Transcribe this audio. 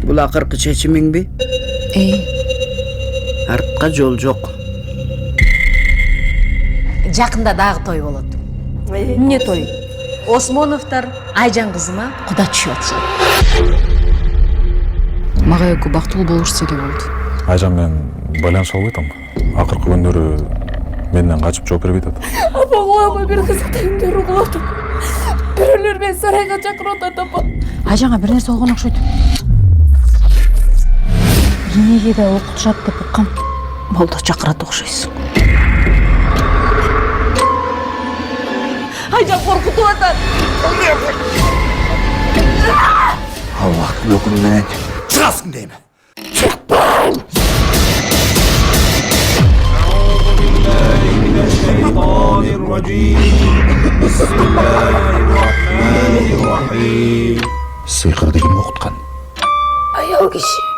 Бул акыркы чечимиңби? Артка жол жок. Жакында дагы той болот. Эмне той? Осмоновдор Айжан кызыма куда түшүп атышат. Мага экөө бактылуу болушса эле болду. Айжан менен байланыша албай атам. Акыркы күндөрү менден качып жооп бербей атат. Апа угулабай бир кызыктуу күндөр угулуп атам. Бирөөлөр мени сарайга чакырып атат апа. Айжанга бир нерсе болгон окшойт. Энеге да окутушат деп уккам. Болду, чакырат окшойсуң. Айжан коркутуп атат. Аллах өкүм менен чыгасың дейм. Сыйкырды ким окуткан? Аял киши.